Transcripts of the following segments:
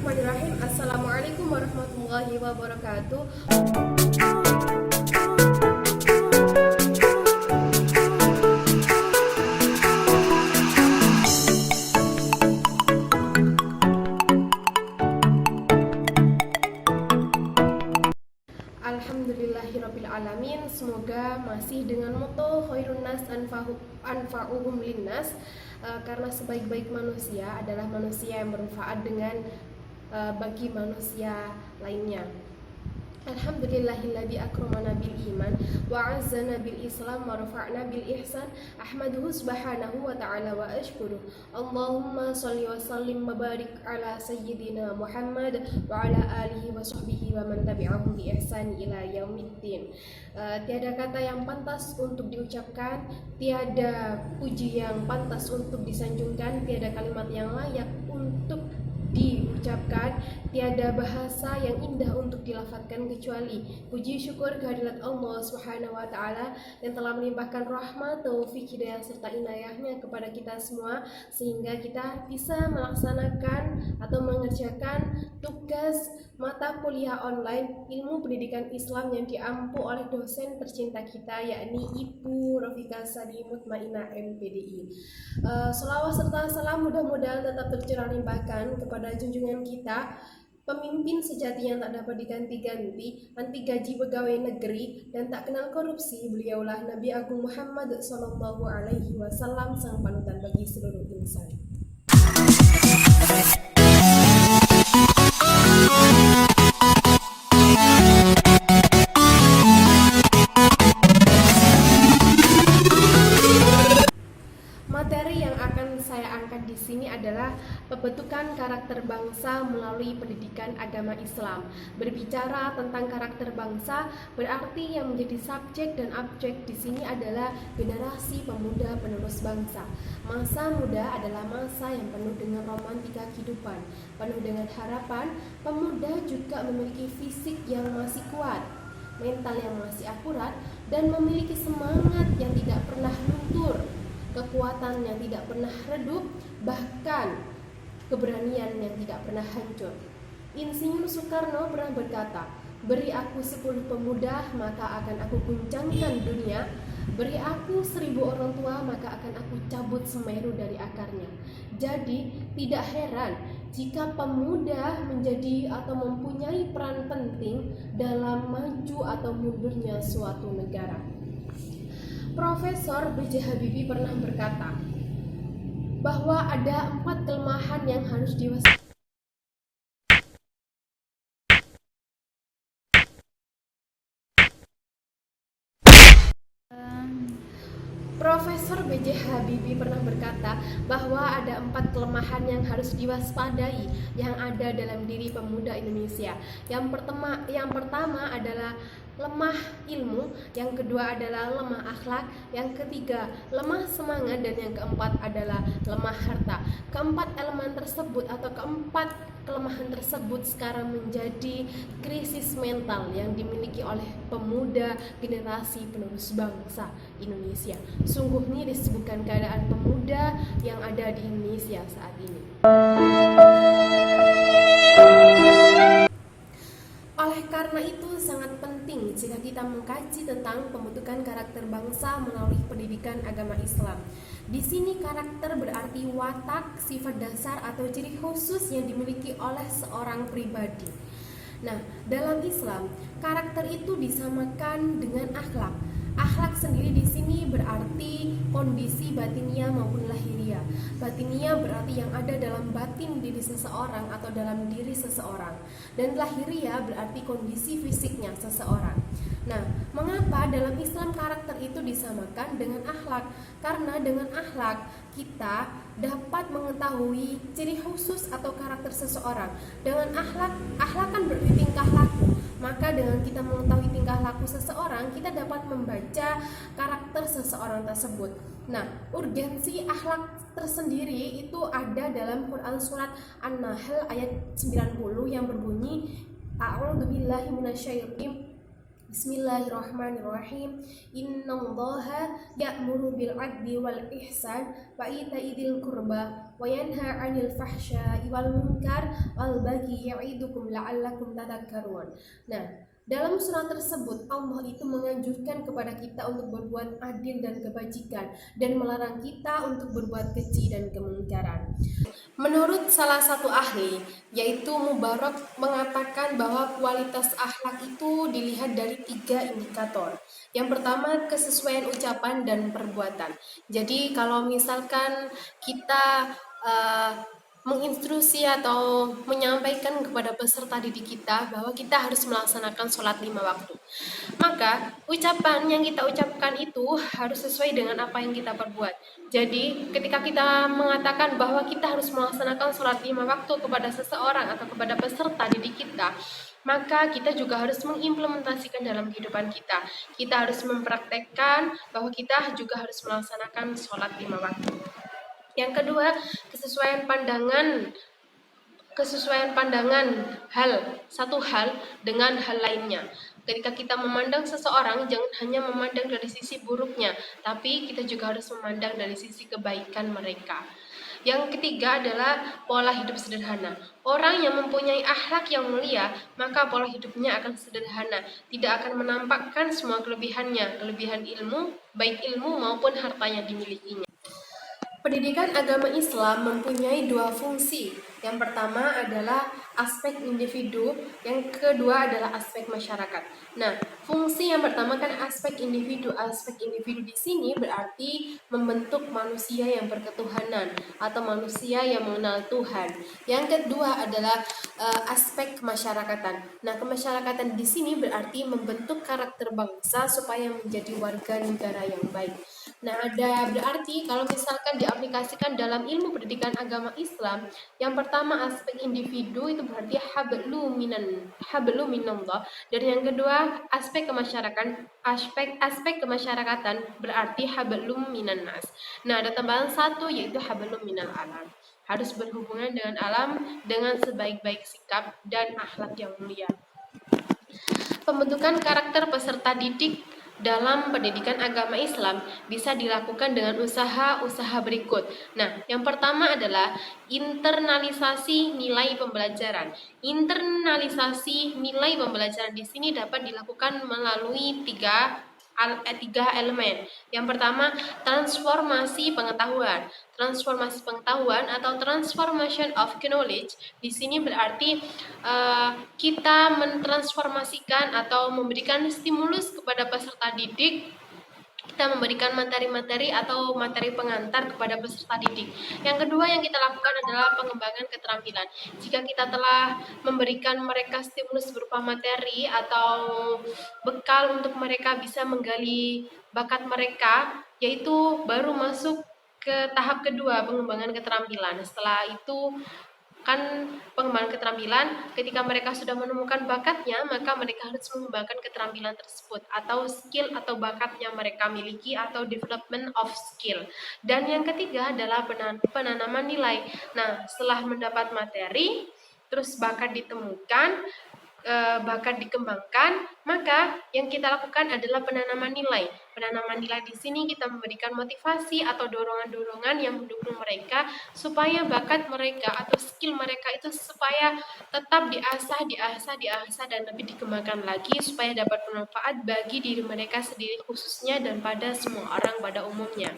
Bismillahirrahmanirrahim. Assalamualaikum warahmatullahi wabarakatuh. Alhamdulillahirabbil alamin. Semoga masih dengan moto khairun nas anfa'uhum linnas, karena sebaik-baik manusia adalah manusia yang bermanfaat bagi manusia lainnya. Alhamdulillahilladzi akramana bil iman wa azzana bil islam wa rafa'na bil ihsan. Ahmaduhu subhanahu wa ta'ala wa ashkuruh. Allahumma shalli wa sallim wa barik ala sayyidina Muhammad wa ala alihi wa sahbihi wa man tabi'ahum bi ihsan ila yaumiddin. Tiada kata yang pantas untuk diucapkan, tiada puji yang pantas untuk disanjungkan, tiada kalimat yang layak untuk diucapkan, tiada bahasa yang indah untuk dilafadzkan kecuali puji syukur kehadirat Allah Subhanahu wa taala yang telah melimpahkan rahmat, taufik, hidayah serta inayahnya kepada kita semua sehingga kita bisa melaksanakan atau mengerjakan tugas mata kuliah online ilmu pendidikan Islam yang diampu oleh dosen tercinta kita, yakni Ibu Rofika Sadi Mutmainah MPDI. Selawat serta salam mudah-mudahan tetap tercurah limpahkan kepada junjungan kita, pemimpin sejati yang tak dapat diganti-ganti, anti gaji pegawai negeri dan tak kenal korupsi. Beliaulah Nabi Agung Muhammad Sallallahu Alaihi Wasallam, sang panutan bagi seluruh insan. Materi yang akan saya angkat di sini adalah pembentukan karakter bangsa melalui pendidikan agama Islam. Berbicara tentang karakter bangsa, berarti yang menjadi subjek dan objek di sini adalah generasi pemuda penerus bangsa. Masa muda adalah masa yang penuh dengan romantika kehidupan, penuh dengan harapan. Pemuda juga memiliki fisik yang masih kuat, mental yang masih akurat, dan memiliki semangat yang tidak pernah luntur, kekuatan yang tidak pernah redup, bahkan keberanian yang tidak pernah hancur. Insinyur Soekarno pernah berkata, "Beri aku 10 pemuda, maka akan aku guncangkan dunia. Beri aku 1000 orang tua, maka akan aku cabut Semeru dari akarnya." Jadi, tidak heran jika pemuda menjadi atau mempunyai peran penting dalam maju atau mundurnya suatu negara. Profesor B.J. Habibie pernah berkata bahwa ada 4 kelemahan yang harus diwaspadai. Profesor B.J. Habibie pernah berkata bahwa ada 4 kelemahan yang harus diwaspadai yang ada dalam diri pemuda Indonesia. Yang pertama adalah lemah ilmu, yang kedua adalah lemah akhlak, yang ketiga lemah semangat, dan yang keempat adalah lemah harta. Keempat elemen tersebut atau keempat kelemahan tersebut sekarang menjadi krisis mental yang dimiliki oleh pemuda generasi penerus bangsa Indonesia. Sungguh miris bukan keadaan pemuda yang ada di Indonesia saat ini. Oleh karena itu sangat penting jika kita mengkaji tentang pembentukan karakter bangsa melalui pendidikan agama Islam. Di sini karakter berarti watak, sifat dasar atau ciri khusus yang dimiliki oleh seorang pribadi. Nah, dalam Islam, karakter itu disamakan dengan akhlak. Akhlak sendiri di sini berarti kondisi batinia maupun lahiriah. Batinia berarti yang ada dalam batin diri seseorang atau dalam diri seseorang, dan lahiriah berarti kondisi fisiknya seseorang. Nah, mengapa dalam Islam karakter itu disamakan dengan akhlak? Karena dengan akhlak kita dapat mengetahui ciri khusus atau karakter seseorang. Dengan akhlak kan berarti tingkah laku. Maka dengan kita mengetahui tingkah laku seseorang, kita dapat membaca karakter seseorang tersebut. Nah, urgensi akhlak tersendiri itu ada dalam Quran surat An-Nahl ayat 90 yang berbunyi, A'udzubillahi minasyaitonir Bismillahirrahmanirrahim. Innallaha ya'muru bil 'adli wal ihsan wa ita'i dzil qurba وينهى عن الفحشاء والمنكر والبغي يعظكم لعلكم تذكرون. Nah, dalam surah tersebut Allah itu menganjurkan kepada kita untuk berbuat adil dan kebajikan dan melarang kita untuk berbuat keji dan kemungkaran. Menurut salah satu ahli, yaitu Mubarak, mengatakan bahwa kualitas akhlak itu dilihat dari 3 indikator. Yang pertama, kesesuaian ucapan dan perbuatan. Jadi kalau misalkan kita menginstruksi atau menyampaikan kepada peserta didik kita bahwa kita harus melaksanakan sholat 5 waktu, maka ucapan yang kita ucapkan itu harus sesuai dengan apa yang kita perbuat. Jadi ketika kita mengatakan bahwa kita harus melaksanakan sholat 5 waktu kepada seseorang atau kepada peserta didik kita, maka kita juga harus mengimplementasikan dalam kehidupan kita. Kita harus mempraktekkan bahwa kita juga harus melaksanakan sholat 5 waktu. Yang kedua, kesesuaian pandangan satu hal dengan hal lainnya. Ketika kita memandang seseorang, jangan hanya memandang dari sisi buruknya, tapi kita juga harus memandang dari sisi kebaikan mereka. Yang ketiga adalah pola hidup sederhana. Orang yang mempunyai akhlak yang mulia, maka pola hidupnya akan sederhana, tidak akan menampakkan semua kelebihannya, kelebihan ilmu, baik ilmu maupun harta yang dimilikinya. Pendidikan agama Islam mempunyai 2 fungsi. Yang pertama adalah aspek individu, yang kedua adalah aspek masyarakat. Nah, fungsi yang pertama kan aspek individu. Aspek individu di sini berarti membentuk manusia yang berketuhanan atau manusia yang mengenal Tuhan. Yang kedua adalah aspek kemasyarakatan. Nah, kemasyarakatan di sini berarti membentuk karakter bangsa supaya menjadi warga negara yang baik. Nah, berarti kalau misalkan diaplikasikan dalam ilmu pendidikan agama Islam, yang pertama aspek individu itu berarti hablu minallah, dan yang kedua aspek kemasyarakatan berarti hablum minan nas. Nah, ada tambahan satu yaitu hablum minal alam. Harus berhubungan dengan alam dengan sebaik-baik sikap dan akhlak yang mulia. Pembentukan karakter peserta didik dalam pendidikan agama Islam bisa dilakukan dengan usaha-usaha berikut. Nah, yang pertama adalah internalisasi nilai pembelajaran. Internalisasi nilai pembelajaran di sini dapat dilakukan melalui tiga elemen. Yang pertama, transformasi pengetahuan. Transformasi pengetahuan atau transformation of knowledge di sini berarti kita mentransformasikan atau memberikan stimulus kepada peserta didik. Kita memberikan materi-materi atau materi pengantar kepada peserta didik. Yang kedua yang kita lakukan adalah pengembangan keterampilan. Jika kita telah memberikan mereka stimulus berupa materi atau bekal untuk mereka bisa menggali bakat mereka, yaitu baru masuk ke tahap kedua, pengembangan keterampilan. Setelah itu kan pengembangan keterampilan, ketika mereka sudah menemukan bakatnya, maka mereka harus mengembangkan keterampilan tersebut atau skill atau bakat yang mereka miliki atau development of skill. Dan yang ketiga adalah penanaman nilai. Nah, setelah mendapat materi, terus bakat ditemukan, bakat dikembangkan, maka yang kita lakukan adalah penanaman nilai. Penanaman nilai di sini kita memberikan motivasi atau dorongan-dorongan yang mendukung mereka supaya bakat mereka atau skill mereka itu supaya tetap diasah dan lebih dikembangkan lagi supaya dapat bermanfaat bagi diri mereka sendiri khususnya dan pada semua orang pada umumnya.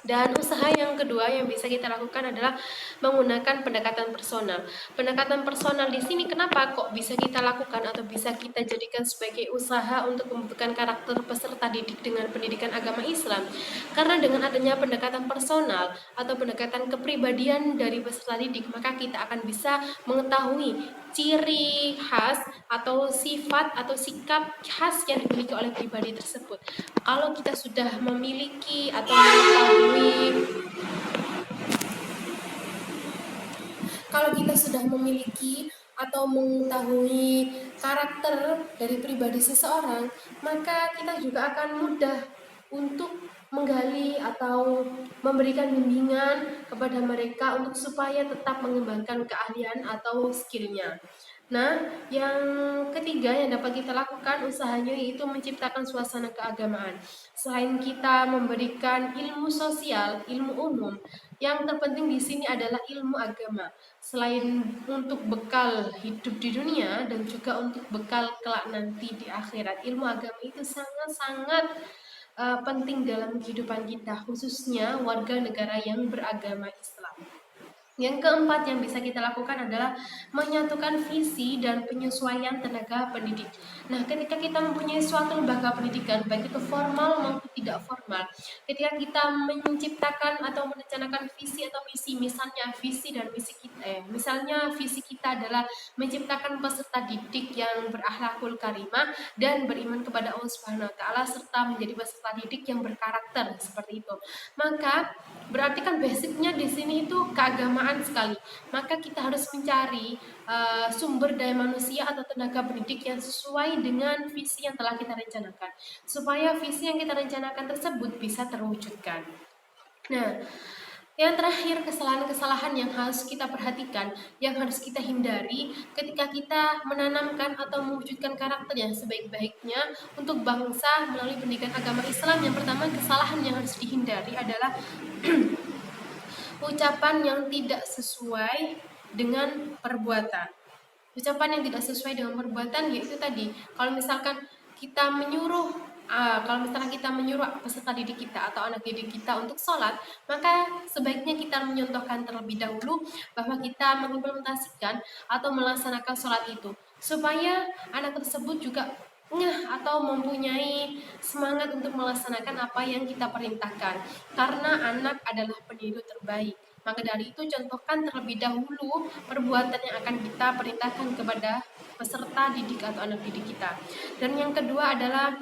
Dan usaha yang kedua yang bisa kita lakukan adalah menggunakan pendekatan personal. Pendekatan personal di sini kenapa kok bisa kita lakukan atau bisa kita jadikan sebagai usaha untuk membentukkan karakter peserta didik dengan pendidikan agama Islam? Karena dengan adanya pendekatan personal atau pendekatan kepribadian dari peserta didik, maka kita akan bisa mengetahui ciri khas atau sifat atau sikap khas yang dimiliki oleh pribadi tersebut. Kalau kita sudah memiliki atau mengetahui karakter dari pribadi seseorang, maka kita juga akan mudah untuk menggali atau memberikan bimbingan kepada mereka untuk supaya tetap mengembangkan keahlian atau skillnya. Nah, yang ketiga yang dapat kita lakukan usahanya yaitu menciptakan suasana keagamaan. Selain kita memberikan ilmu sosial, ilmu umum, yang terpenting di sini adalah ilmu agama. Selain untuk bekal hidup di dunia dan juga untuk bekal kelak nanti di akhirat, ilmu agama itu sangat-sangat penting dalam kehidupan kita, khususnya warga negara yang beragama Islam. Yang keempat yang bisa kita lakukan adalah menyatukan visi dan penyesuaian tenaga pendidik. Nah, ketika kita mempunyai suatu lembaga pendidikan, baik itu formal maupun tidak formal, ketika kita menciptakan atau merencanakan visi atau misi, misalnya visi dan misi kita, misalnya visi kita adalah menciptakan peserta didik yang berakhlakul karimah dan beriman kepada Allah Subhanahu wa taala serta menjadi peserta didik yang berkarakter seperti itu. Maka berarti kan basicnya di sini itu keagamaan sekali. Maka kita harus mencari sumber daya manusia atau tenaga pendidik yang sesuai dengan visi yang telah kita rencanakan, supaya visi yang kita rencanakan tersebut bisa terwujudkan. Nah, yang terakhir, kesalahan-kesalahan yang harus kita perhatikan, yang harus kita hindari ketika kita menanamkan atau mewujudkan karakter yang sebaik-baiknya untuk bangsa melalui pendidikan agama Islam. Yang pertama, kesalahan yang harus dihindari adalah ucapan yang tidak sesuai dengan perbuatan. Ucapan yang tidak sesuai dengan perbuatan yaitu tadi, kalau misalkan kita menyuruh kalau misalnya kita menyuruh peserta didik kita atau anak didik kita untuk sholat, maka sebaiknya kita menyontohkan terlebih dahulu bahwa kita mengimplementasikan atau melaksanakan sholat itu, supaya anak tersebut juga ngeh atau mempunyai semangat untuk melaksanakan apa yang kita perintahkan, karena anak adalah peniru terbaik. Maka dari itu contohkan terlebih dahulu perbuatan yang akan kita perintahkan kepada peserta didik atau anak didik kita. Dan yang kedua adalah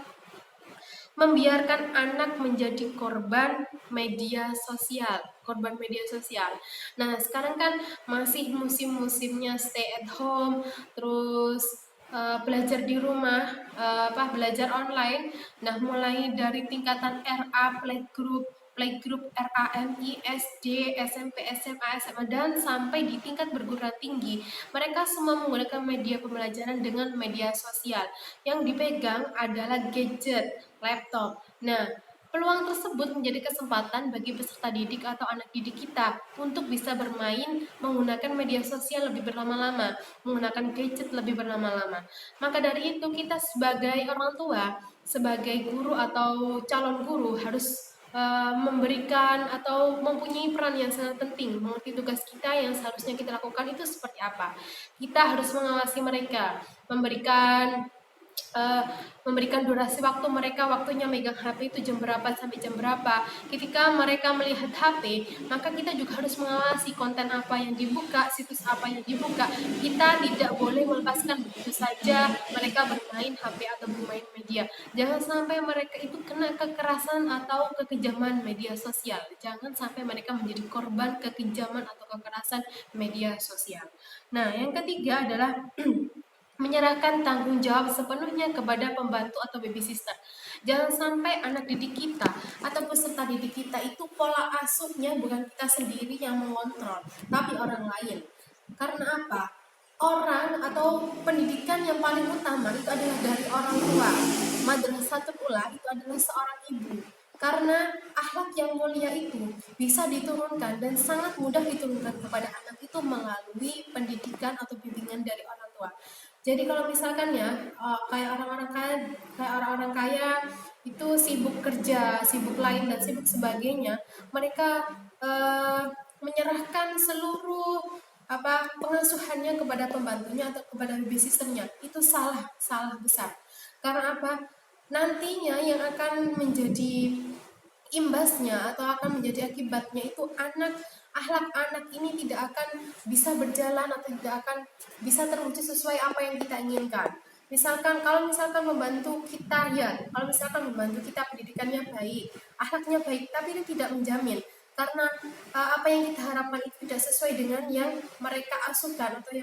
membiarkan anak menjadi korban media sosial, korban media sosial. Nah, sekarang kan masih musim-musimnya stay at home, terus belajar di rumah, belajar online. Nah, mulai dari tingkatan RA, playgroup RAMI, SD, SMP, SMA, SMA, dan sampai di tingkat perguruan tinggi. Mereka semua menggunakan media pembelajaran dengan media sosial. Yang dipegang adalah gadget, laptop. Nah, peluang tersebut menjadi kesempatan bagi peserta didik atau anak didik kita untuk bisa bermain menggunakan media sosial lebih berlama-lama, menggunakan gadget lebih berlama-lama. Maka dari itu kita sebagai orang tua, sebagai guru atau calon guru harus memberikan atau mempunyai peran yang sangat penting, mengerti tugas kita yang seharusnya kita lakukan itu seperti apa. Kita harus mengawasi mereka, memberikan uh, memberikan durasi waktu mereka, waktunya megang HP itu jam berapa sampai jam berapa. Ketika mereka melihat HP, maka kita juga harus mengawasi konten apa yang dibuka, situs apa yang dibuka. Kita tidak boleh melepaskan begitu saja mereka bermain HP atau bermain media. Jangan sampai mereka itu kena kekerasan atau kekejaman media sosial. Jangan sampai mereka menjadi korban kekejaman atau kekerasan media sosial. Nah, yang ketiga adalah menyerahkan tanggung jawab sepenuhnya kepada pembantu atau babysitter. Jangan sampai anak didik kita atau peserta didik kita itu pola asuhnya bukan kita sendiri yang mengontrol, tapi orang lain. Karena apa? Orang atau pendidikan yang paling utama itu adalah dari orang tua. Madrasatul Ula itu adalah seorang ibu. Karena akhlak yang mulia itu bisa diturunkan dan sangat mudah diturunkan kepada anak itu melalui pendidikan atau bimbingan dari orang tua. Jadi kalau misalkan ya kayak orang-orang kaya itu sibuk kerja, sibuk lain dan sibuk sebagainya, mereka menyerahkan seluruh pengasuhannya kepada pembantunya atau kepada babysitternya. Itu salah besar. Karena apa? Nantinya yang akan menjadi imbasnya atau akan menjadi akibatnya itu akhlak anak ini tidak akan bisa berjalan atau tidak akan bisa terwujud sesuai apa yang kita inginkan. Kalau misalkan membantu kita ya, kalau misalkan membantu kita pendidikannya baik, akhlaknya baik, tapi itu tidak menjamin karena apa yang kita harapkan itu tidak sesuai dengan yang mereka asuhkan atau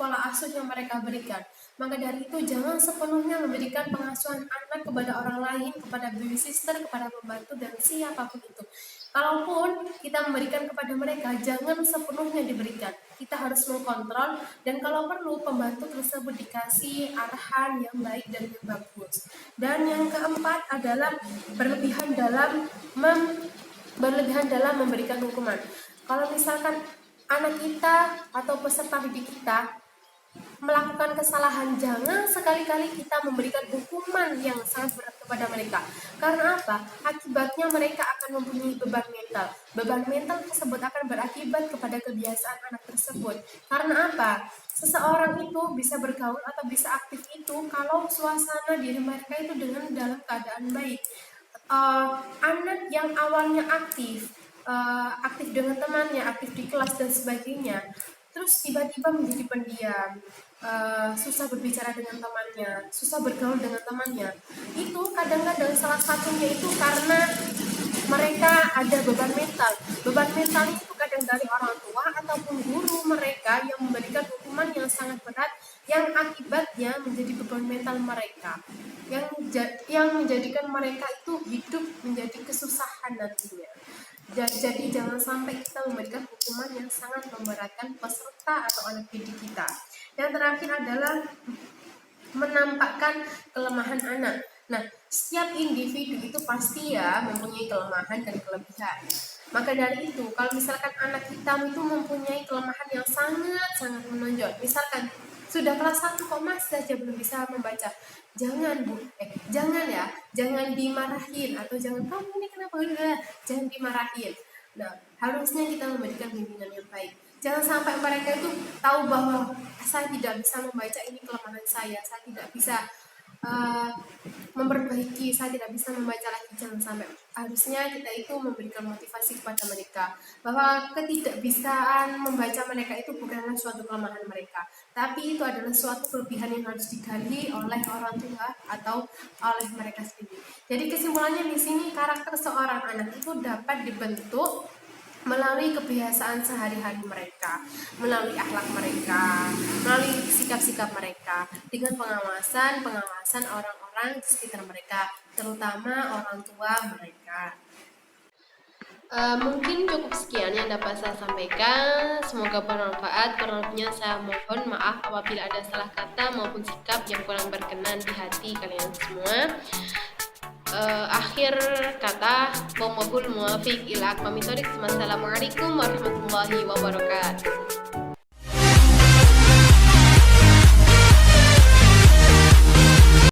pola asuh yang mereka berikan. Maka dari itu jangan sepenuhnya memberikan pengasuhan anak kepada orang lain, kepada babysitter, kepada pembantu dan siapapun itu. Kalaupun kita memberikan kepada mereka, jangan sepenuhnya diberikan. kita harus mengkontrol, dan kalau perlu pembantu tersebut dikasih arahan yang baik dan yang bagus. Dan yang keempat adalah berlebihan dalam memberikan hukuman. Kalau misalkan anak kita atau peserta didik kita melakukan kesalahan, jangan sekali-kali kita memberikan hukuman yang sangat berat kepada mereka. Karena apa? Akibatnya mereka akan mempunyai beban mental. Beban mental tersebut akan berakibat kepada kebiasaan anak tersebut. Karena apa? Seseorang itu bisa bergaul atau bisa aktif itu kalau suasana diri mereka itu dalam keadaan baik. Anak yang awalnya aktif dengan temannya, aktif di kelas dan sebagainya, terus tiba-tiba menjadi pendiam, susah berbicara dengan temannya, susah bergaul dengan temannya. Itu kadang-kadang salah satunya itu karena mereka ada beban mental. Beban mental itu kadang dari orang tua ataupun guru mereka yang memberikan hukuman yang sangat berat, yang akibatnya menjadi beban mental mereka, yang menjadikan mereka itu hidup menjadi kesusahan nantinya. Jadi jangan sampai kita memberikan hukuman yang sangat memberatkan peserta atau anak didik kita. Yang terakhir adalah menampakkan kelemahan anak. Nah, setiap individu itu pasti ya mempunyai kelemahan dan kelebihan. Maka dari itu, kalau misalkan anak kita itu mempunyai kelemahan yang sangat-sangat menonjol, misalkan sudah kelas 1 kok masih saja belum bisa membaca, jangan dimarahin, atau jangan kamu ini kenapa enggak, jangan dimarahin. Nah, harusnya kita memberikan bimbingan yang baik. Jangan sampai mereka itu tahu bahwa saya tidak bisa membaca, ini kelemahan saya tidak bisa memperbaiki, saya tidak bisa membaca lagi. Jangan sampai. Harusnya kita itu memberikan motivasi kepada mereka bahwa ketidakbisaan membaca mereka itu bukanlah suatu kelemahan mereka, tapi itu adalah suatu kelebihan yang harus digali oleh orang tua atau oleh mereka sendiri. Jadi kesimpulannya di sini, karakter seorang anak itu dapat dibentuk melalui kebiasaan sehari-hari mereka, melalui akhlak mereka, melalui sikap-sikap mereka, dengan pengawasan orang-orang di sekitar mereka, terutama orang tua mereka. Mungkin cukup sekian yang dapat saya sampaikan. Semoga bermanfaat. Kurang-lebihnya saya mohon maaf apabila ada salah kata maupun sikap yang kurang berkenan di hati kalian semua. Akhir kata, wallahul muwaffiq ila aqwamit thoriq. Wassalamualaikum warahmatullahi wabarakatuh.